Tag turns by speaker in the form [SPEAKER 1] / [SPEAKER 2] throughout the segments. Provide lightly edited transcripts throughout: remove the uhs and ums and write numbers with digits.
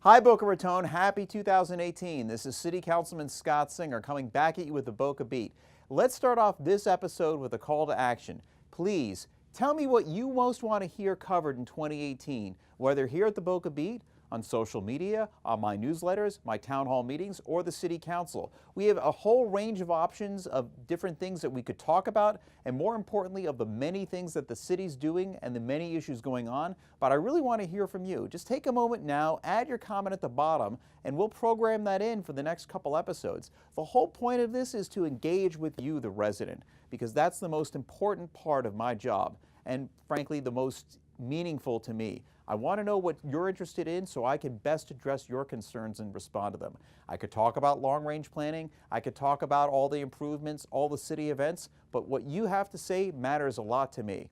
[SPEAKER 1] Hi Boca Raton, happy 2018. This is City Councilman Scottsinger coming back at you with the Boca Beat. Let's start off this episode with a call to action. Please tell me what you most want to hear covered in 2018, whether here at the Boca Beat, on social media, on my newsletters, my town hall meetings, or the City Council. We have a whole range of options of different things that we could talk about, and more importantly, of the many things that the city's doing and the many issues going on. But I really want to hear from you. Just take a moment now, add your comment at the bottom, and we'll program that in for the next couple episodes. The whole point of this is to engage with you, the resident, because that's the most important part of my job, and frankly, the most meaningful to me. I want to know what you're interested in so I can best address your concerns and respond to them. I could talk about long-range planning, I could talk about all the improvements, all the city events, but what you have to say matters a lot to me.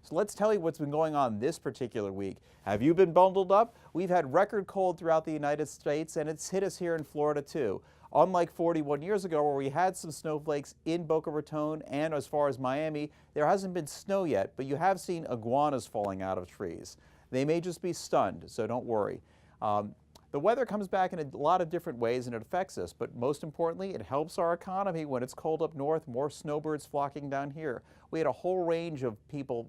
[SPEAKER 1] So let's tell you what's been going on this particular week. Have you been bundled up? We've had record cold throughout the United States, and it's hit us here in Florida too. Unlike 41 years ago where we had some snowflakes in Boca Raton and as far as Miami, there hasn't been snow yet, but you have seen iguanas falling out of trees. They may just be stunned, so don't worry. The weather comes back in a lot of different ways and it affects us, but most importantly, it helps our economy when it's cold up north, more snowbirds flocking down here. We had a whole range of people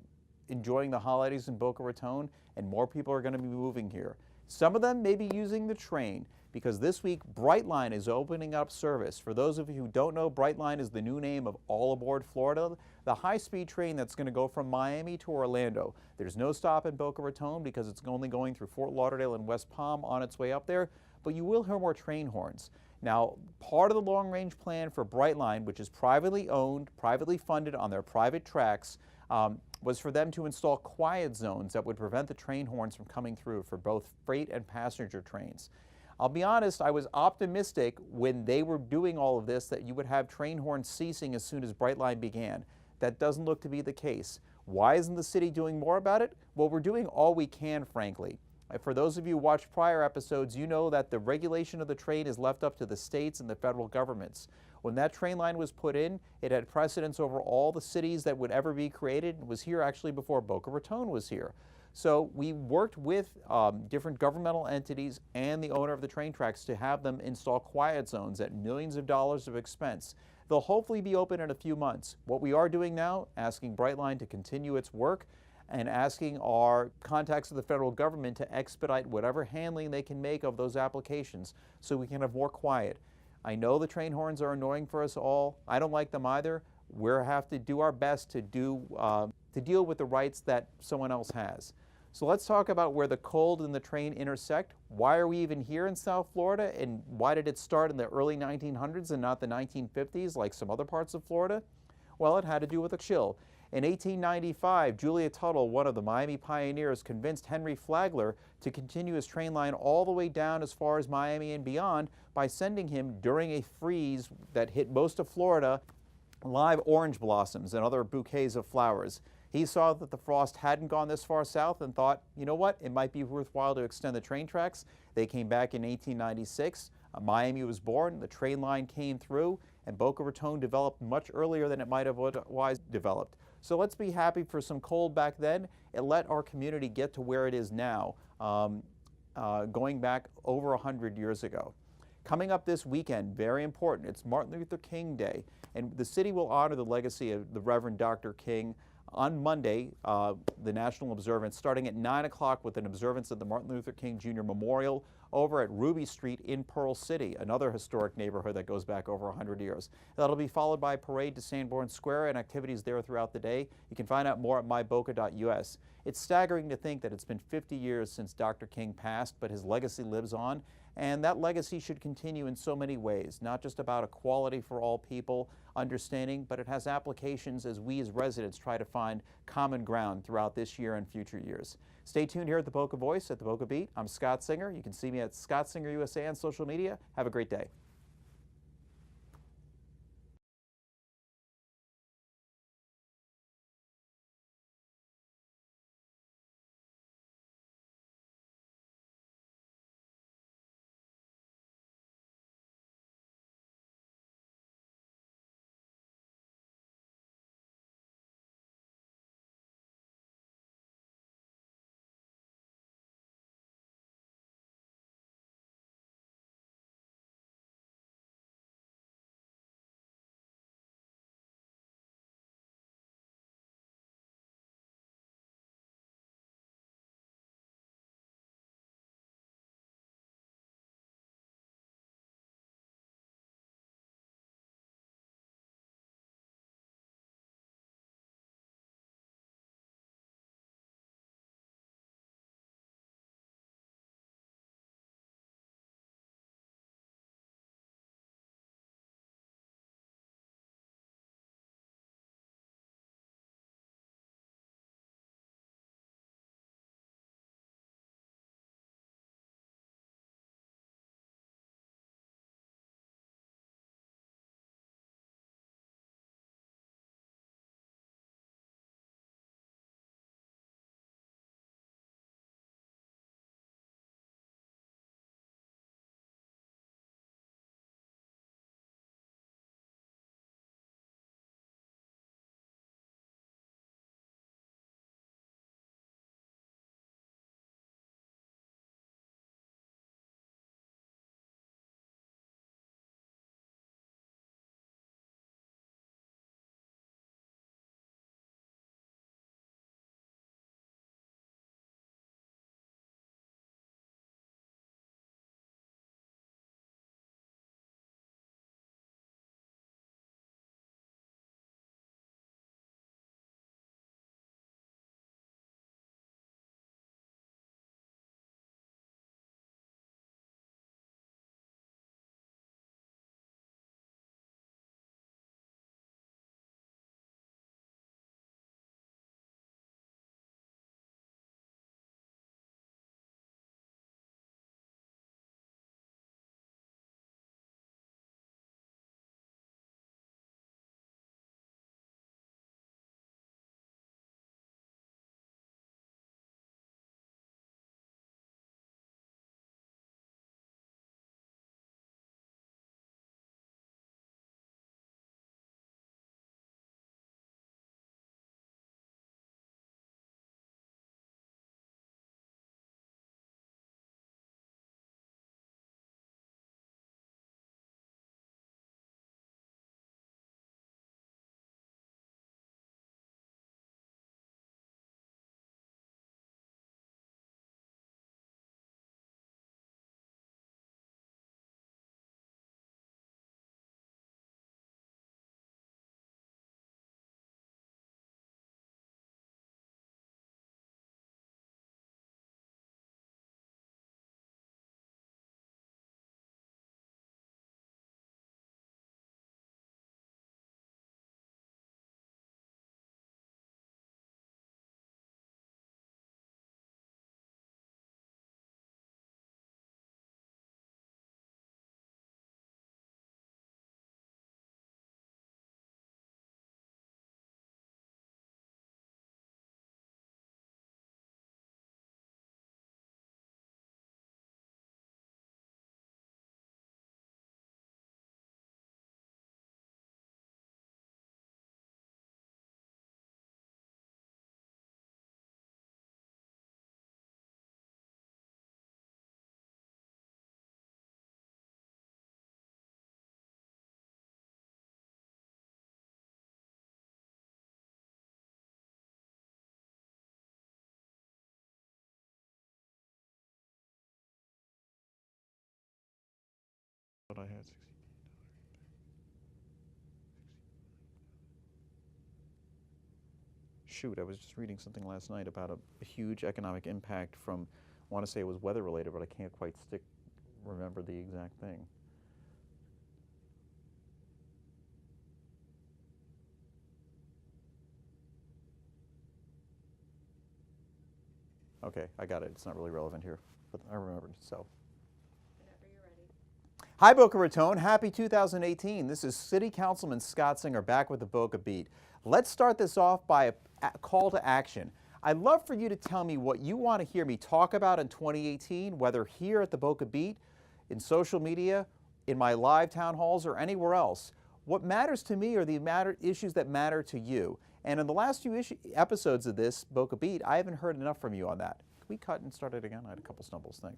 [SPEAKER 1] enjoying the holidays in Boca Raton, and more people are going to be moving here. Some of them may be using the train, because this week Brightline is opening up service. For those of you who don't know, Brightline is the new name of All Aboard Florida, the high-speed train that's going to go from Miami to Orlando. There's no stop in Boca Raton because it's only going through Fort Lauderdale and West Palm on its way up there, but you will hear more train horns. Now, part of the long-range plan for Brightline, which is privately owned, privately funded on their private tracks, was for them to install quiet zones that would prevent the train horns from coming through for both freight and passenger trains. I'll be honest, I was optimistic when they were doing all of this that you would have train horns ceasing as soon as Brightline began. That doesn't look to be the case. Why isn't the city doing more about it? Well, we're doing all we can, frankly. For those of you who watched prior episodes, you know that the regulation of the train is left up to the states and the federal governments. When that train line was put in, it had precedence over all the cities that would ever be created. It was here actually before Boca Raton was here. So we worked with different governmental entities and the owner of the train tracks to have them install quiet zones at millions of dollars of expense. They'll hopefully be open in a few months. What we are doing now, asking Brightline to continue its work and asking our contacts with the federal government to expedite whatever handling they can make of those applications so we can have more quiet. I know the train horns are annoying for us all. I don't like them either. We have to do our best to deal with the rights that someone else has. So let's talk about where the cold and the train intersect. Why are we even here in South Florida, and why did it start in the early 1900s and not the 1950s like some other parts of Florida? Well, it had to do with a chill. In 1895, Julia Tuttle, one of the Miami pioneers, convinced Henry Flagler to continue his train line all the way down as far as Miami and beyond by sending him, during a freeze that hit most of Florida, live orange blossoms and other bouquets of flowers. He saw that the frost hadn't gone this far south and thought, you know what, it might be worthwhile to extend the train tracks. They came back in 1896. Miami was born, the train line came through, and Boca Raton developed much earlier than it might have otherwise developed. So let's be happy for some cold back then. It let our community get to where it is now, going back over 100 years ago. Coming up this weekend, very important, it's Martin Luther King Day, and the city will honor the legacy of the Reverend Dr. King on Monday, the national observance, starting at 9 o'clock with an observance at the Martin Luther King Jr. Memorial over at Ruby Street in Pearl City, another historic neighborhood that goes back over 100 years. That'll be followed by a parade to Sanborn Square and activities there throughout the day. You can find out more at myboca.us. It's staggering to think that it's been 50 years since Dr. King passed, but his legacy lives on. And that legacy should continue in so many ways, not just about equality for all people, understanding, but it has applications as we as residents try to find common ground throughout this year and future years. Stay tuned here at the Boca Voice at the Boca Beat. I'm Scottsinger. You can see me at Scottsinger USA on social media. Have a great day. But I had 60. Shoot, I was just reading something last night about a huge economic impact from, I want to say it was weather related, but I can't quite remember the exact thing. Okay, I got it. It's not really relevant here, but I remembered, so.
[SPEAKER 2] Whenever you're ready.
[SPEAKER 1] Hi, Boca Raton. Happy 2018. This is City Councilman Scottsinger back with the Boca Beat. Let's start this off by a call to action. I'd love for you to tell me what you want to hear me talk about in 2018, whether here at the Boca Beat, in social media, in my live town halls, or anywhere else. What matters to me are the issues that matter to you. And in the last few episodes of this Boca Beat, I haven't heard enough from you on that. Can we cut and start it again? I had a couple stumbles. Thanks.